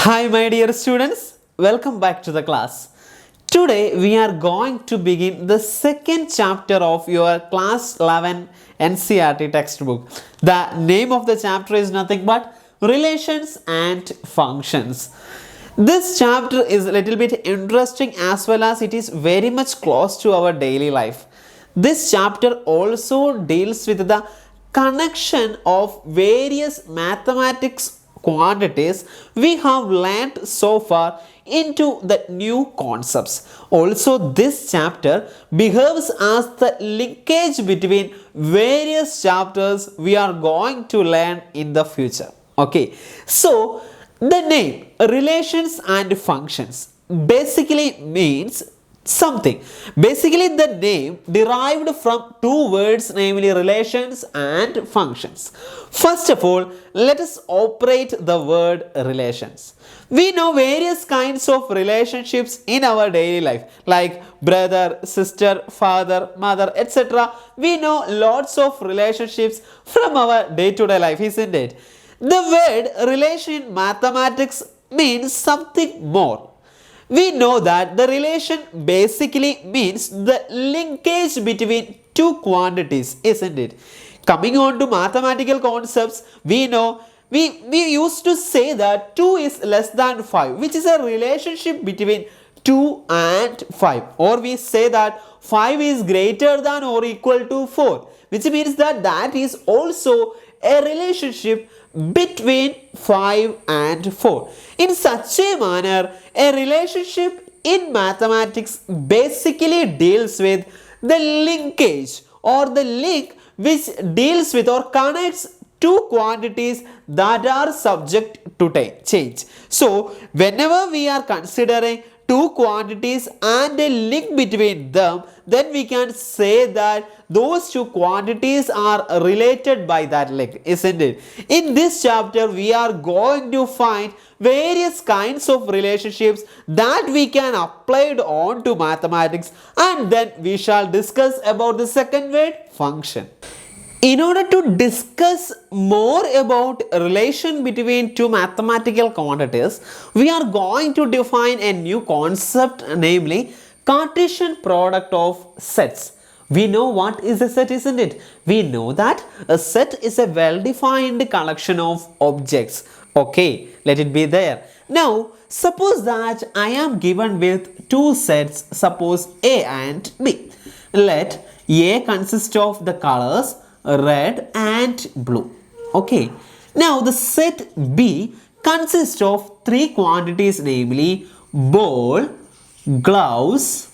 Hi, my dear students, welcome back to the class. Today, we are going to begin the second chapter of your class 11 NCERT textbook. The name of the chapter is nothing but Relations and Functions. This chapter is a little bit interesting as well as it is very much close to our daily life. This chapter also deals with the connection of various mathematics quantities we have learnt so far into the new concepts. Also, this chapter behaves as the linkage between various chapters we are going to learn in the future. Okay, so the name relations and functions basically means something. Basically, the name derived from two words, namely relations and functions. First of all, let us operate the word relations. We know various kinds of relationships in our daily life, like brother, sister, father, mother, etc. We know lots of relationships from our day-to-day life, isn't it? The word relation in mathematics means something more. We know that the relation basically means the linkage between two quantities, isn't it? Coming on to mathematical concepts, we know we used to say that 2 is less than 5, which is a relationship between 2 and 5. Or we say that 5 is greater than or equal to 4, which means that that is also a relationship between 5 and 4. In such a manner, a relationship in mathematics basically deals with the linkage or the link which deals with or connects two quantities that are subject to change. So, whenever we are considering two quantities and a link between them, then we can say that those two quantities are related by that link, isn't it? In this chapter, we are going to find various kinds of relationships that we can apply on to mathematics, and then we shall discuss about the second word, function. In order to discuss more about relation between two mathematical quantities, we are going to define a new concept, namely Cartesian product of sets. We know what is a set, isn't it? We know that a set is a well-defined collection of objects. Okay, let it be there. Now, suppose that I am given with two sets, suppose A and B. Let A consist of the colors red and blue. Okay. Now the set B consists of three quantities, namely ball, gloves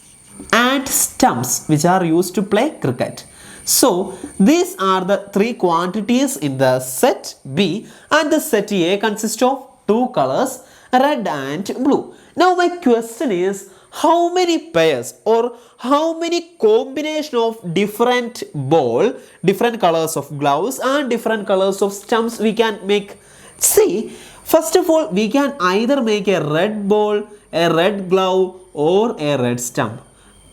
and stumps, which are used to play cricket. So these are the three quantities in the set B, and the set A consists of two colors red and blue. Now my question is, how many pairs or how many combination of different ball, different colors of gloves and different colors of stumps we can make? See, first of all, we can either make a red ball, a red glove or a red stump,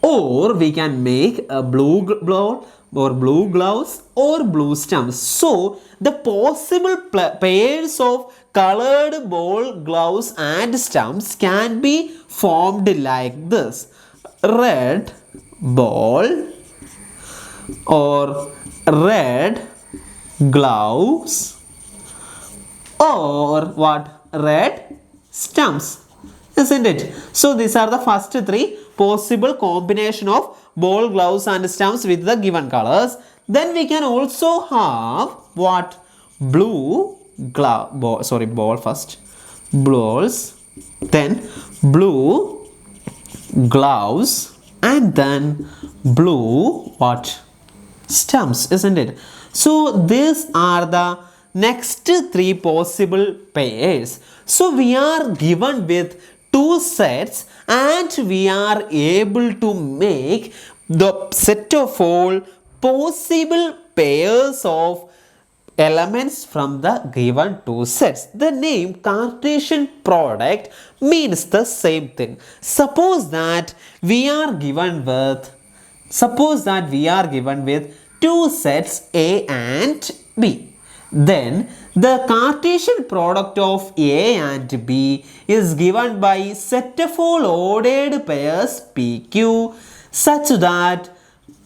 or we can make a blue ball or blue gloves or blue stumps. So the possible pairs of colored ball, gloves and stumps can be formed like this: red ball or red gloves or what, red stumps, isn't it? So these are the first three possible combination of ball, gloves and stumps with the given colors. Then we can also have what, blue ball first, balls, then blue gloves and then blue what, stumps, isn't it? So these are the next three possible pairs. So we are given with two sets and we are able to make the set of all possible pairs of elements from the given two sets. The name Cartesian product means the same thing. Suppose that we are given with two sets A and B. Then The Cartesian product of A and B is given by set of all ordered pairs PQ such that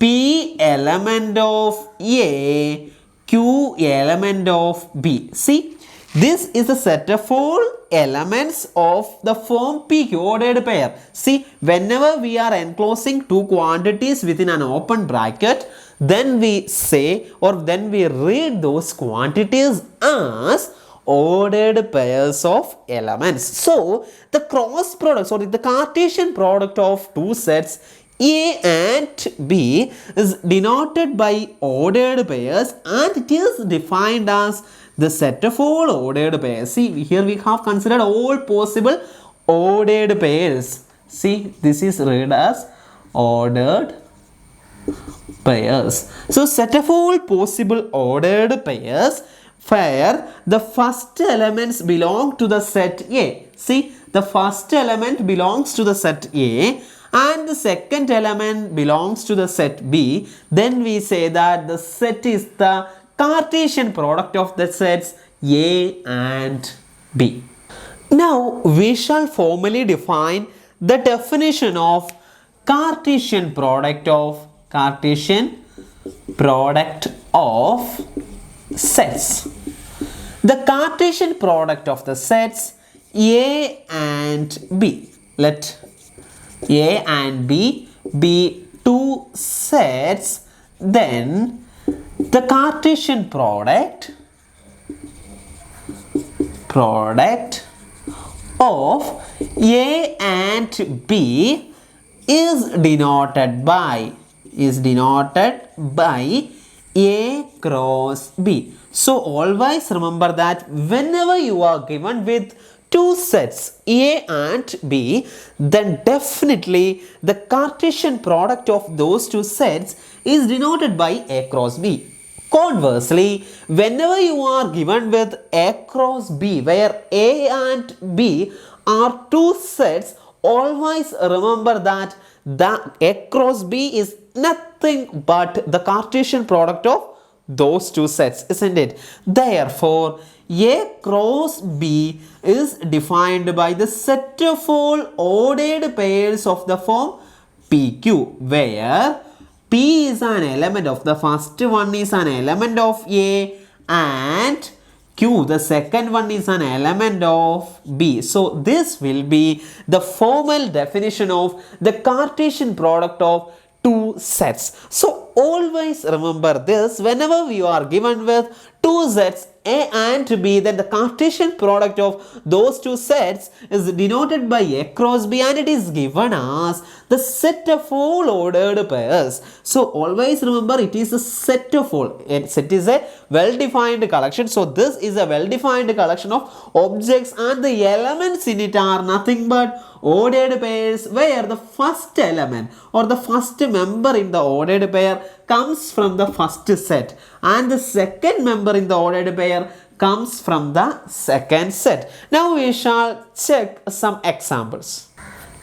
P element of A, Q element of B. See, this is a set of all elements of the form PQ, ordered pair. See, whenever we are enclosing two quantities within an open bracket, then we say or then we read those quantities as ordered pairs of elements. So, the cross product, sorry, the Cartesian product of two sets A and B is denoted by ordered pairs, and it is defined as the set of all ordered pairs. See, here we have considered all possible ordered pairs. See, this is read as ordered pairs. So, set of all possible ordered pairs where the first elements belong to the set A. See, the first element belongs to the set A and the second element belongs to the set B. Then we say that the set is the Cartesian product of the sets A and B. Now we shall formally define the definition of Cartesian product of sets. The Cartesian product of the sets A and B. Let A and B be two sets, then the Cartesian product of A and B is denoted by A cross B. So always remember that whenever you are given with two sets A and B, then definitely the Cartesian product of those two sets is denoted by A cross B. Conversely, whenever you are given with A cross B, where A and B are two sets, always remember that the A cross B is nothing but the Cartesian product of those two sets, isn't it? Therefore, A cross B is defined by the set of all ordered pairs of the form PQ, where P is an element of the first one is an element of A and Q, the second one, is an element of B. So this will be the formal definition of the Cartesian product of two sets. So always remember this whenever we are given with two sets A and B, then the Cartesian product of those two sets is denoted by A cross B, and it is given as the set of all ordered pairs. So always remember it is a set of all. A set is a well-defined collection. So this is a well-defined collection of objects, and the elements in it are nothing but ordered pairs, where the first element or the first member in the ordered pair comes from the first set, and the second member in the ordered pair comes from the second set. Now we shall check some examples.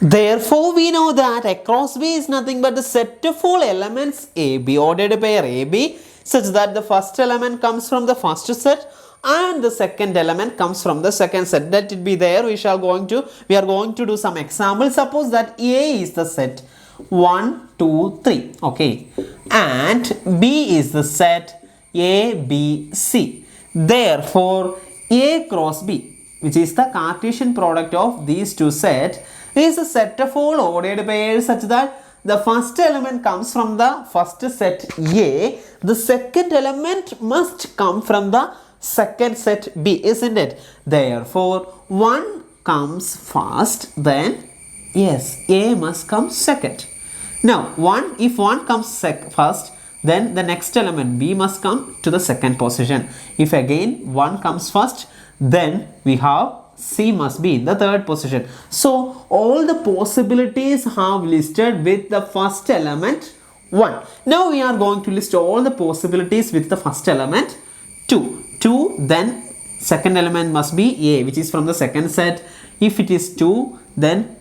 Therefore, we know that A cross B is nothing but the set of all elements AB, ordered pair AB, such that the first element comes from the first set and the second element comes from the second set. Let it be there. We are going to do some examples. Suppose that A is the set 1, 2, 3, okay, and B is the set A, B, C. Therefore, A cross B, which is the Cartesian product of these two sets, is a set of all ordered pairs such that the first element comes from the first set A, the second element must come from the second set B, isn't it? Therefore, 1 comes first, then yes, A must come second. Now, if 1 comes first, then the next element B must come to the second position. If again 1 comes first, then we have C must be in the third position. So all the possibilities have listed with the first element 1. Now we are going to list all the possibilities with the first element 2. Then second element must be A, which is from the second set. If it is 2, then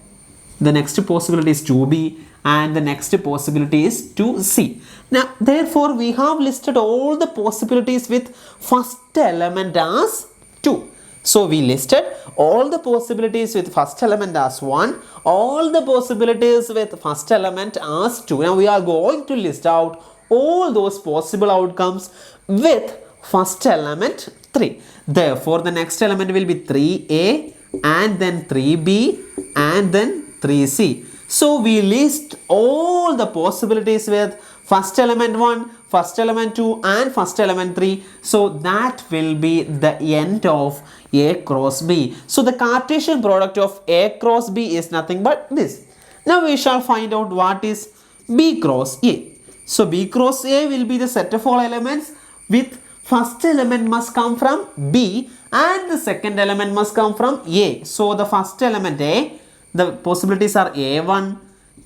the next possibility is 2B, and the next possibility is 2C. Now, therefore, we have listed all the possibilities with first element as 2. So, we listed all the possibilities with first element as 1, all the possibilities with first element as 2. Now, we are going to list out all those possible outcomes with first element 3. Therefore, the next element will be 3A, and then 3B, and then 3C. So, we list all the possibilities with first element 1, first element 2, and first element 3. So, that will be the end of A cross B. So, the Cartesian product of A cross B is nothing but this. Now, we shall find out what is B cross A. So, B cross A will be the set of all elements with first element must come from B and the second element must come from A. So, the first element A, the possibilities are A1,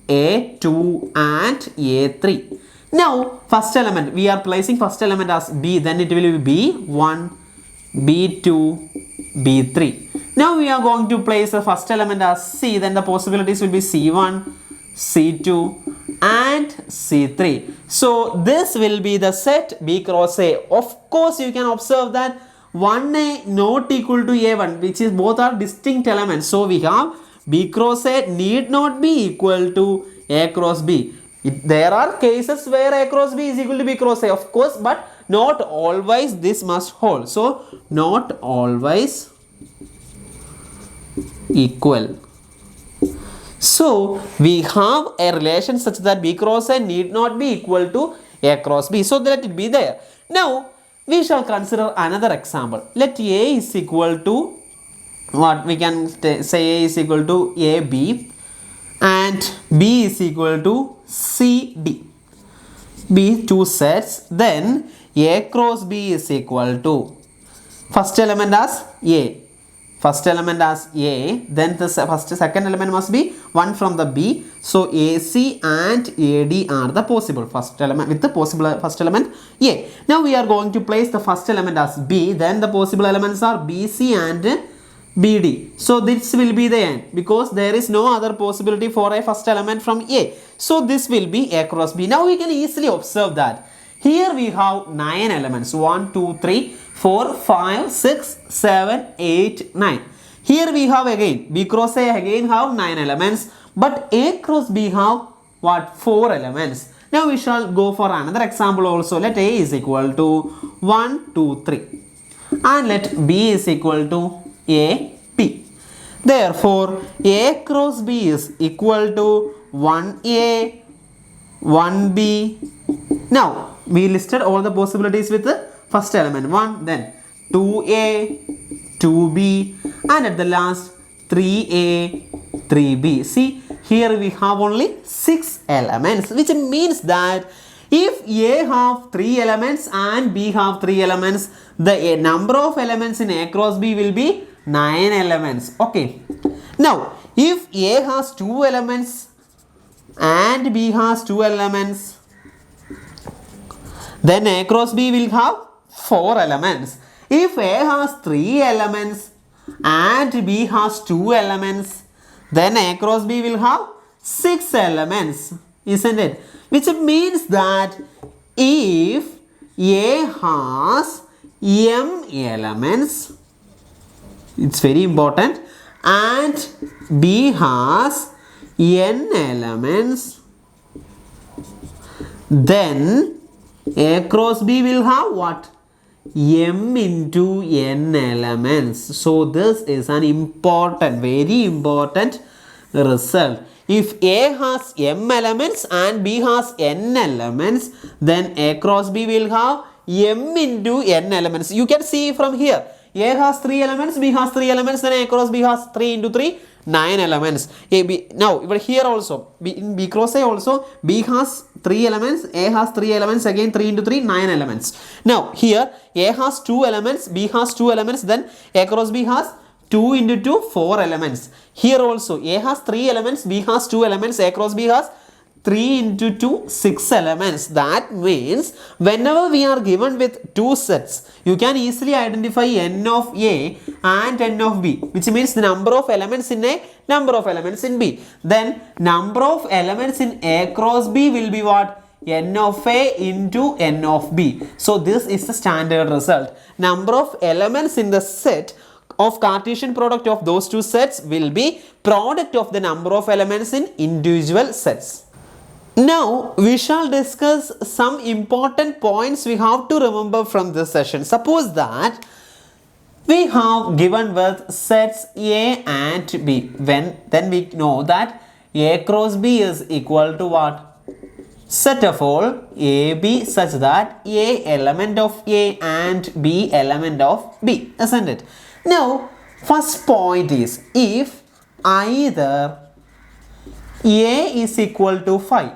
A2 and A3. Now, first element, we are placing first element as B, then it will be B1, B2, B3. Now, we are going to place the first element as C, then the possibilities will be C1, C2 and C3. So, this will be the set B cross A. Of course, you can observe that 1A not equal to A1, which is both are distinct elements. So, we have B cross A need not be equal to A cross B. There are cases where A cross B is equal to B cross A, of course, but not always this must hold. So, not always equal. So, we have a relation such that B cross A need not be equal to A cross B. So, let it be there. Now, we shall consider another example. Let A is equal to, what we can say, A is equal to AB and B is equal to CD. B two sets, then A cross B is equal to first element as A. First element as A, then the second element must be one from the B. So, AC and AD are the possible first element with the possible first element A. Now, we are going to place the first element as B, then the possible elements are BC and BD. So, this will be the end because there is no other possibility for a first element from A. So, this will be A cross B. Now, we can easily observe that here we have 9 elements, 1, 2, 3, 4, 5, 6, 7, 8, 9. Here we have again, B cross A again have 9 elements, but A cross B have what? 4 elements. Now, we shall go for another example also. Let A is equal to 1, 2, 3 and let B is equal to AP. Therefore, A cross B is equal to 1A, 1B. Now, we listed all the possibilities with the first element 1, then 2A, 2B and at the last 3A, 3B. See, here we have only 6 elements, which means that if A have 3 elements and B have 3 elements, the number of elements in A cross B will be 9 elements. Okay. Now, if A has 2 elements and B has 2 elements, then A cross B will have 4 elements. If A has 3 elements and B has 2 elements, then A cross B will have 6 elements, isn't it? Which means that if A has M elements, it's very important, and B has N elements, then A cross B will have what? M into N elements. So, this is an important, very important result. If A has M elements and B has N elements, then A cross B will have M into N elements. You can see from here, A has 3 elements, B has 3 elements, then A cross B has 3 into 3, 9 elements. Now, here also, in B cross A also, B has 3 elements, A has 3 elements, again 3 into 3, 9 elements. Now, here, A has 2 elements, B has 2 elements, then A cross B has 2 into 2, 4 elements. Here also, A has 3 elements, B has 2 elements, A cross B has 3 into 2, 6 elements. That means whenever we are given with two sets, you can easily identify n of A and n of B, which means the number of elements in A, number of elements in B. Then number of elements in A cross B will be what? N of A into n of B. So this is the standard result. Number of elements in the set of Cartesian product of those two sets will be product of the number of elements in individual sets. Now we shall discuss some important points we have to remember from this session. Suppose that we have given with sets A and B. Then we know that A cross B is equal to what? Set of all AB such that A element of A and B element of B, isn't it? Now first point is, if either A is equal to 5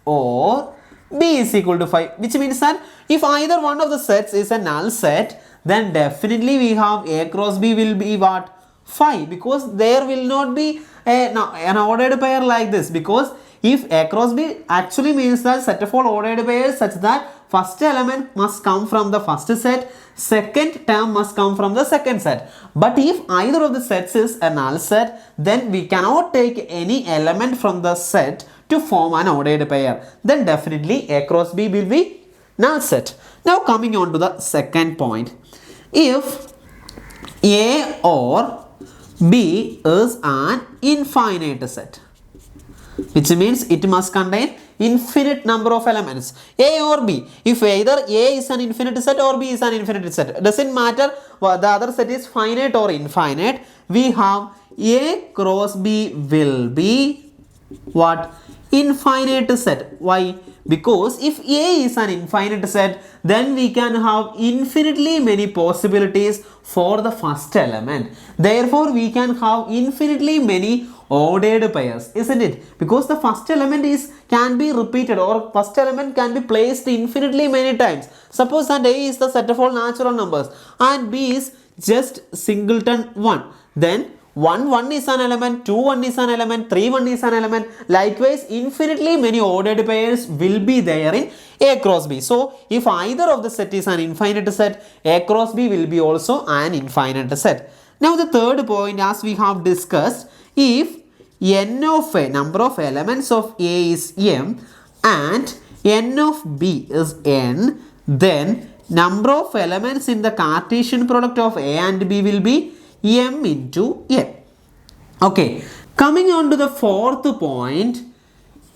or B is equal to 5, which means that if either one of the sets is a null set, then definitely we have A cross B will be what? 5, because there will not be an ordered pair like this, because if A cross B actually means that set of all ordered pairs such that first element must come from the first set, second term must come from the second set. But if either of the sets is a null set, then we cannot take any element from the set to form an ordered pair. Then definitely A cross B will be null set. Now coming on to the second point. If A or B is an infinite set, which means it must contain infinite number of elements, A or B. If either A is an infinite set or B is an infinite set, doesn't matter whether the other set is finite or infinite, we have A cross B will be what? Infinite set. Why? Because if A is an infinite set, then we can have infinitely many possibilities for the first element. Therefore, we can have infinitely many ordered pairs, isn't it? Because the first element can be repeated, or first element can be placed infinitely many times. Suppose that A is the set of all natural numbers and B is just singleton 1. Then 1 is an element, 2 1 is an element, 3 1 is an element. Likewise, infinitely many ordered pairs will be there in A cross B. So if either of the set is an infinite set, A cross B will be also an infinite set. Now the third point, as we have discussed, if n of A, number of elements of A is m and n of B is n, then number of elements in the Cartesian product of A and B will be m into n. Okay, coming on to the fourth point,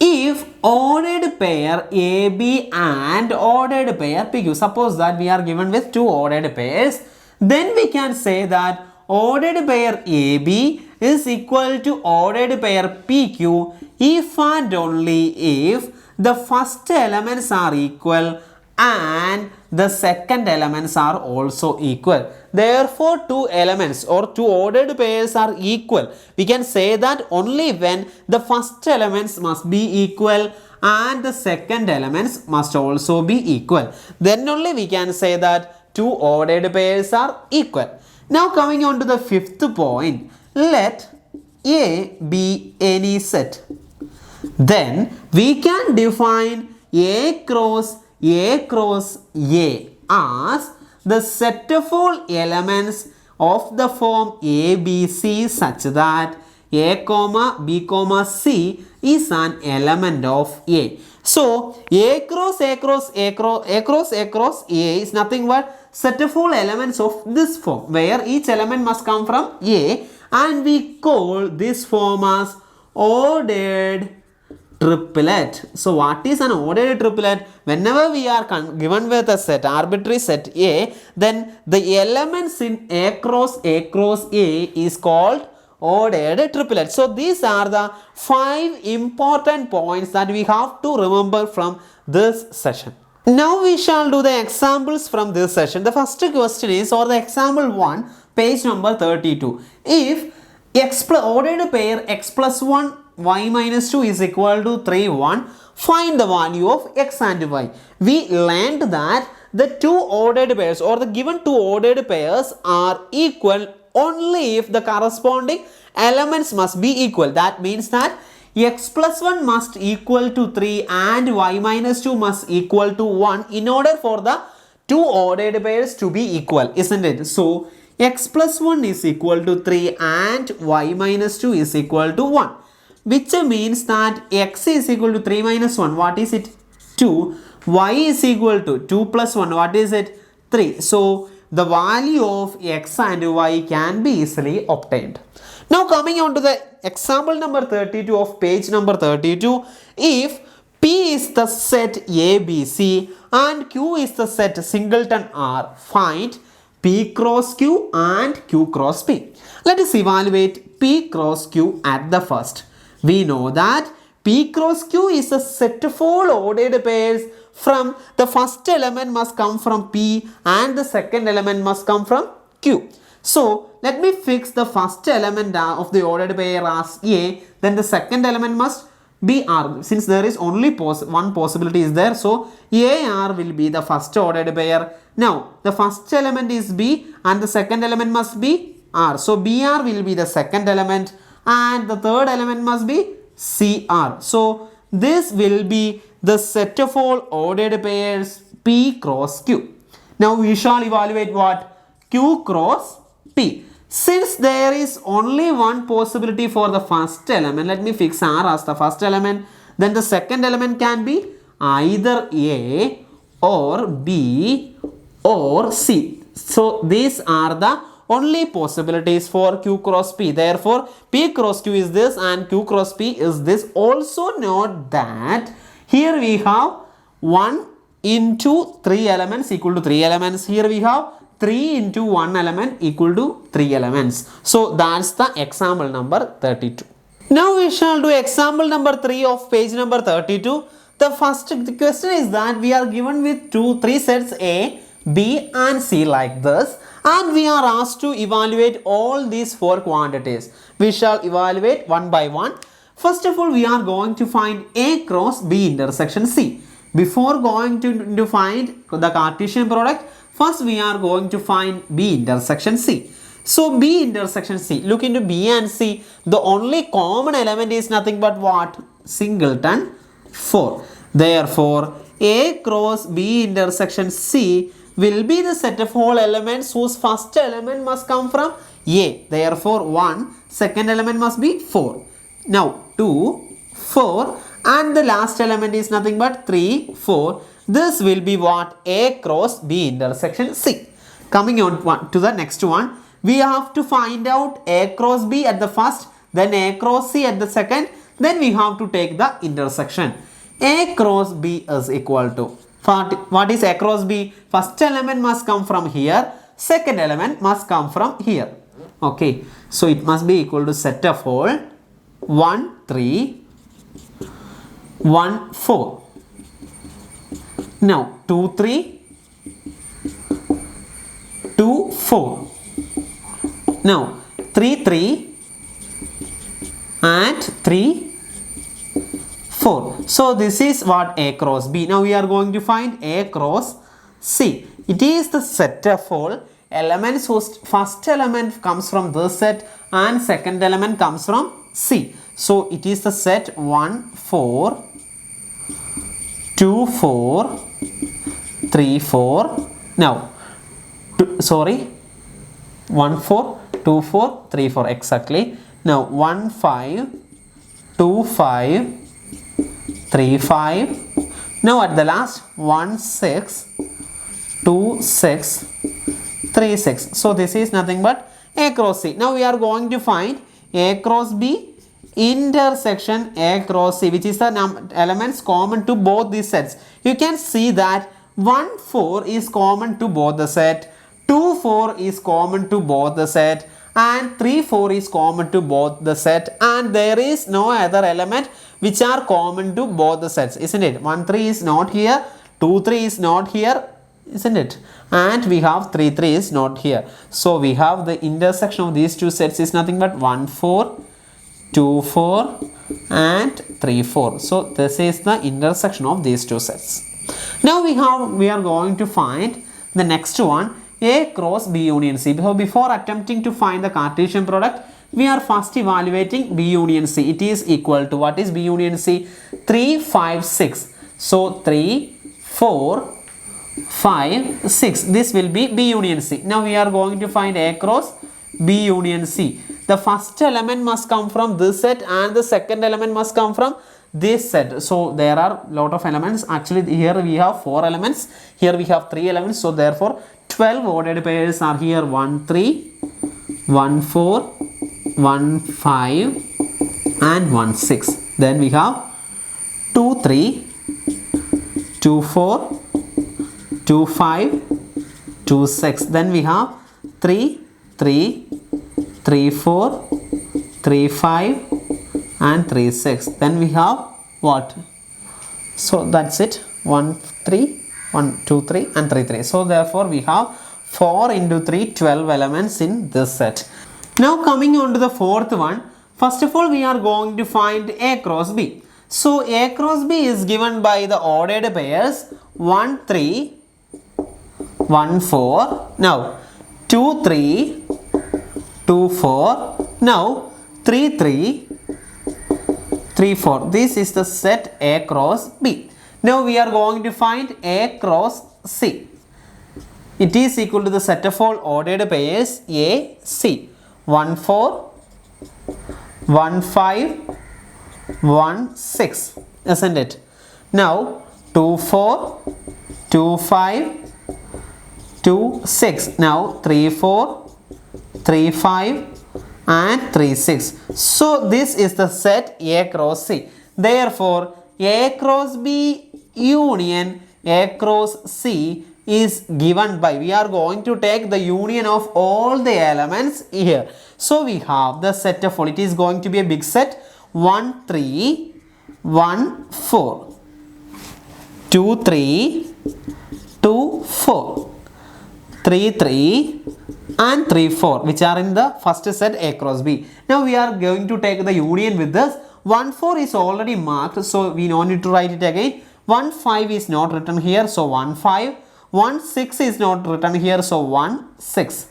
if ordered pair AB and ordered pair PQ, suppose that we are given with two ordered pairs, then we can say that ordered pair AB is equal to ordered pair PQ if and only if the first elements are equal and the second elements are also equal. Therefore, two elements or two ordered pairs are equal. We can say that only when the first elements must be equal and the second elements must also be equal. Then only we can say that two ordered pairs are equal. Now coming on to the fifth point, let A be any set. Then we can define A cross A as the set of all elements of the form ABC such that A comma B comma C is an element of A. So A cross A is nothing but set of all elements of this form, where each element must come from A, and we call this form as ordered triplet. So what is an ordered triplet? Whenever we are given with a set, arbitrary set A, then the elements in A cross A is called ordered triplet. So these are the 5 important points that we have to remember from this session. Now we shall do the examples from this session. The first question is, or the example 1, page number 32. If ordered pair x plus 1 y minus 2 is equal to 3 1, find the value of x and y. We learned that the two ordered pairs or the given two ordered pairs are equal only if the corresponding elements must be equal. That means that x plus 1 must equal to 3 and y minus 2 must equal to 1 in order for the two ordered pairs to be equal, isn't it? So x plus 1 is equal to 3 and y minus 2 is equal to 1, which means that x is equal to 3 minus 1. What is it? 2. Y is equal to 2 plus 1. What is it? 3. So the value of x and y can be easily obtained. Now coming on to the example number 32 of page number 32. If P is the set ABC and Q is the set singleton R, find P cross Q and Q cross P. Let us evaluate P cross Q at the first. We know that P cross Q is a set of all ordered pairs from the first element must come from P and the second element must come from Q. So let me fix the first element of the ordered pair as A, then the second element must be R. Since there is only one possibility is there, so AR will be the first ordered pair. Now the first element is B and the second element must be R. So BR will be the second element and the third element must be CR. So this will be the set of all ordered pairs P cross Q. Now we shall evaluate what? Q cross P. Since there is only one possibility for the first element, let me fix R as the first element. Then the second element can be either A or B or C. So these are the only possibilities for Q cross P. Therefore, P cross Q is this and Q cross P is this. Also note that here we have 1 into 3 elements equal to 3 elements. Here we have 3 into 1 element equal to 3 elements. So that's the example number 32. Now we shall do example number 3 of page number 32. The first question is that we are given with 3 sets A, B and C like this, and we are asked to evaluate all these 4 quantities. We shall evaluate one by one. First of all, we are going to find A cross B intersection C. Before going to find the Cartesian product, first we are going to find B intersection C. So B intersection C, look into B and C. The only common element is nothing but what? Singleton 4. Therefore, A cross B intersection C will be the set of all elements whose first element must come from A. Therefore, 1, second element must be 4. Now 2, 4 and the last element is nothing but 3, 4. This will be what? A cross B intersection C. Coming on to the next one, we have to find out A cross B at the first, then A cross C at the second, then we have to take the intersection. A cross B is equal to, what is A cross B? First element must come from here, second element must come from here. Okay, so it must be equal to set of all 1, 3, 1, 4. Now 2, 3, 2, 4. Now 3, 3 and 3, 4. So this is what A cross B. Now we are going to find A cross C. It is the set of all elements whose first element comes from this set and second element comes from C. So it is the set 1, 4, 2, 4, 3, 4. Now, 1, 4, 2, 4, 3, 4 exactly. Now 1, 5, 2, 5, 3, 5. Now at the last 1, 6, 2, 6, 3, 6. So this is nothing but A cross C. Now we are going to find A cross B intersection A cross C, which is the elements common to both these sets. You can see that 1, 4 is common to both the set, 2, 4 is common to both the set, and 3, 4 is common to both the set, and there is no other element which are common to both the sets, isn't it? 1, 3 is not here, 2, 3 is not here, isn't it? And we have 3, 3 is not here. So we have the intersection of these two sets is nothing but 1, 4, 2, 4 and 3, 4. So this is the intersection of these two sets. Now we are going to find the next one, A cross B union C. So before attempting to find the Cartesian product, we are first evaluating B union C. It is equal to, what is B union C? 3, 5, 6. So 3, 4, 5, 6. This will be B union C. Now we are going to find A cross B union C. The first element must come from this set and the second element must come from this set. So there are lot of elements. Actually here we have 4 elements. Here we have 3 elements. So therefore 12 ordered pairs are here. 1, 3, 1, 4, 1, 5 and 1, 6. Then we have 2, 3, 2, 4, 2, 5, 2, 6. Then we have 3, 3, 3, 4, 3, 5 and 3, 6. Then we have what? So that's it. 1, 3, 1, 2, 3 and 3, 3. So therefore we have 4 into 3, 12 elements in this set. Now coming on to the fourth one. First of all we are going to find A cross B. So A cross B is given by the ordered pairs 1, 3, 1, 4. Now 2, 3, 2, 4. Now 3, 3, 3, 4. This is the set A cross B. Now we are going to find A cross C. It is equal to the set of all ordered pairs A, C. 1, 4, 1, 5, 1, 6. Isn't it? Now 2, 4, 2, 5, 2, 6. Now 3, 4, 3, 5 and 3, 6. So this is the set A cross C. Therefore A cross B union A cross C is given by, we are going to take the union of all the elements here. So we have the set of all, it is going to be a big set. 1, 3, 1, 4, 2, 3, 2, 4, 3, 3 and 3, 4, which are in the first set A cross B. Now we are going to take the union with this. 1, 4 is already marked, so we don't need to write it again. 1, 5 is not written here, so 1, 5. 1, 6 is not written here, so 1, 6.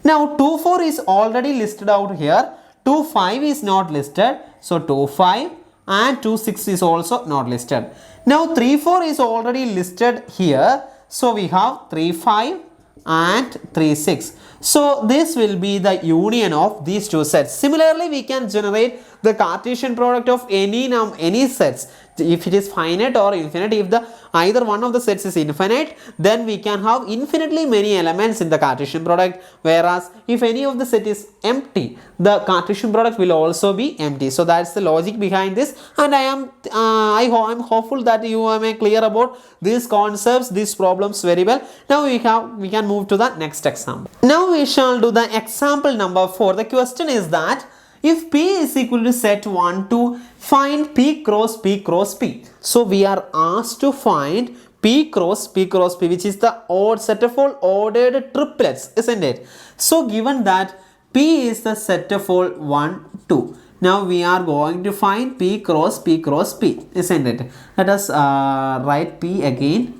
Now 2, 4 is already listed out here. 2, 5 is not listed, so 2, 5 and 2, 6 is also not listed. Now 3, 4 is already listed here, so we have 3, 5 and 3, 6. So this will be the union of these two sets. Similarly, we can generate the Cartesian product of any sets. If it is finite or infinite, if the either one of the sets is infinite, then we can have infinitely many elements in the Cartesian product. Whereas if any of the set is empty, the Cartesian product will also be empty. So that's the logic behind this, and I'm hopeful that you are clear about these concepts, these problems very well. Now we can move to the next example. Now we shall do the example number 4. The question is that if P is equal to set 1, 2, find P cross P cross P. So we are asked to find P cross P cross P, which is the odd set of all ordered triplets, isn't it? So given that P is the set of all 1, 2. Now we are going to find P cross P cross P, isn't it? Let us write P again,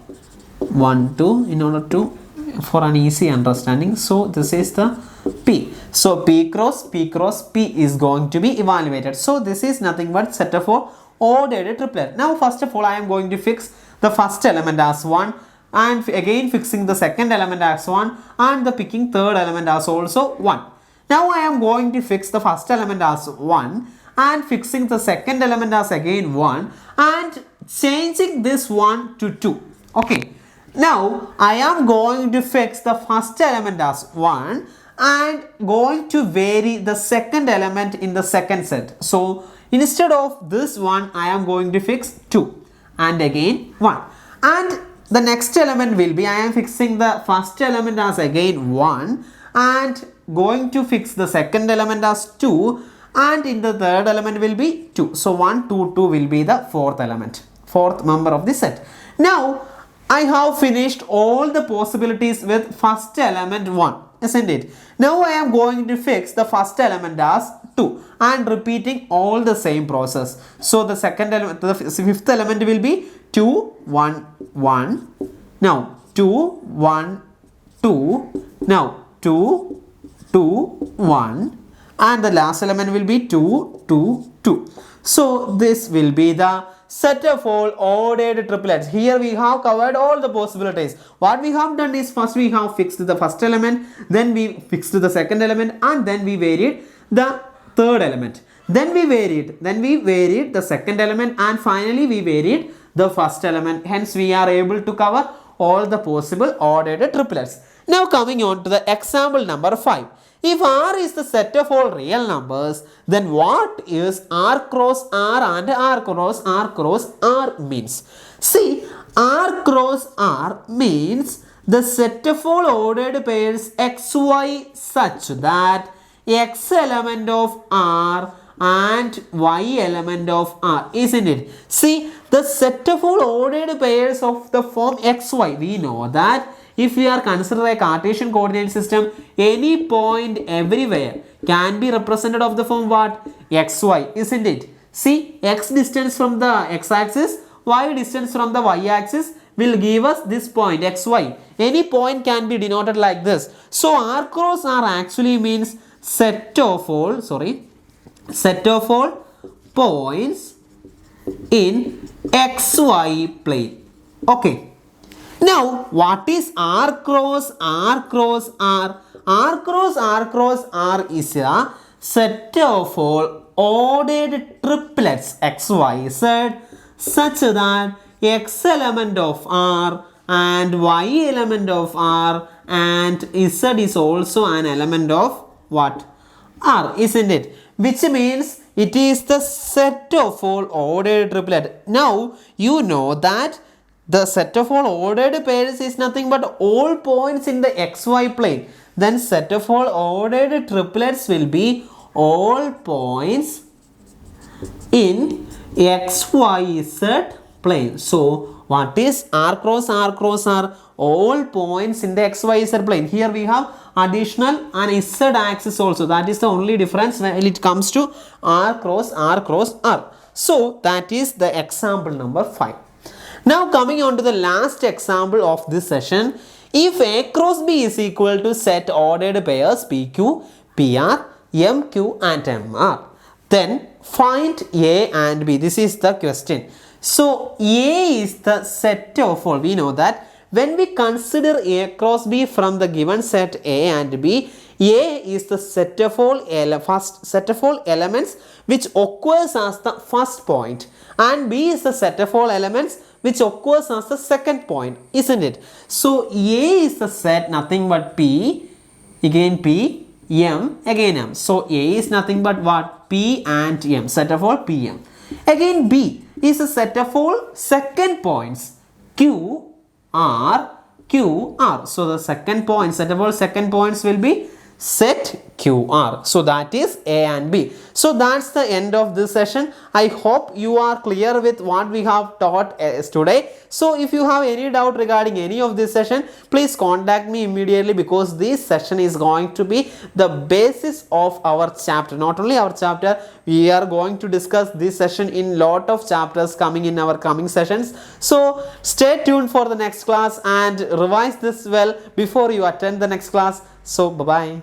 1, 2, in order to for an easy understanding. So this is the P. So P cross P is going to be evaluated. So this is nothing but set of all ordered triplet. Now first of all I am going to fix the first element as 1, and again fixing the second element as 1, and the picking third element as also 1. Now I am going to fix the first element as 1 and fixing the second element as again 1 and changing this 1 to 2. Okay. Now I am going to fix the first element as 1 and going to vary the second element in the second set. So instead of this 1 I am going to fix 2 and again 1, and the next element will be, I am fixing the first element as again 1 and going to fix the second element as 2, and in the third element will be 2. So 1, 2, 2 will be the fourth element, fourth member of the set. Now I have finished all the possibilities with first element 1, isn't it? Now I am going to fix the first element as 2 and repeating all the same process. So the second element, the fifth element will be 2, 1, 1. Now 2, 1, 2. Now 2, 2, 1. and the last element will be 2, 2, 2. So this will be the set of all ordered triplets. Here we have covered all the possibilities. What we have done is first we have fixed the first element, then we fixed the second element, and then we varied the third element. Then we varied the second element, and finally we varied the first element. Hence we are able to cover all the possible ordered triplets. Now coming on to the example number 5. If R is the set of all real numbers, then what is R cross R and R cross R cross R means? See, R cross R means the set of all ordered pairs xy such that x element of R and y element of R, isn't it? See, the set of all ordered pairs of the form xy, we know that if we are considering a Cartesian coordinate system, any point everywhere can be represented of the form what? Xy, isn't it? See, x distance from the x-axis, y distance from the y-axis will give us this point xy. Any point can be denoted like this. So R cross R actually means set of all points in xy plane. Okay. Now, what is R cross R cross R? R cross R cross R is a set of all ordered triplets x, y, z such that x element of R and y element of R and z is also an element of what? R, isn't it? Which means it is the set of all ordered triplet. Now, you know that the set of all ordered pairs is nothing but all points in the xy plane. Then set of all ordered triplets will be all points in xyz plane. So what is R cross R cross R? All points in the xyz plane. Here we have additional and z axis also. That is the only difference when it comes to R cross R cross R. So that is the example number 5. Now coming on to the last example of this session. If A cross B is equal to set ordered pairs PQ, PR, MQ and MR, then find A and B. This is the question. So A is the set of all. We know that when we consider A cross B from the given set A and B, A is the set of all elements which occurs as the first point, and B is the set of all elements which occurs as the second point, isn't it? So A is the set nothing but P, again P, M, again M. So A is nothing but what? P and M, set of all P, M. Again B is a set of all second points Q, R, Q, R. So the second point, set of all second points will be set QR. So that is A and B. So that's the end of this session. I hope you are clear with what we have taught today. So if you have any doubt regarding any of this session, please contact me immediately, because this session is going to be the basis of our chapter. Not only our chapter, we are going to discuss this session in lot of chapters coming in our coming sessions. So stay tuned for the next class and revise this well before you attend the next class. So bye bye.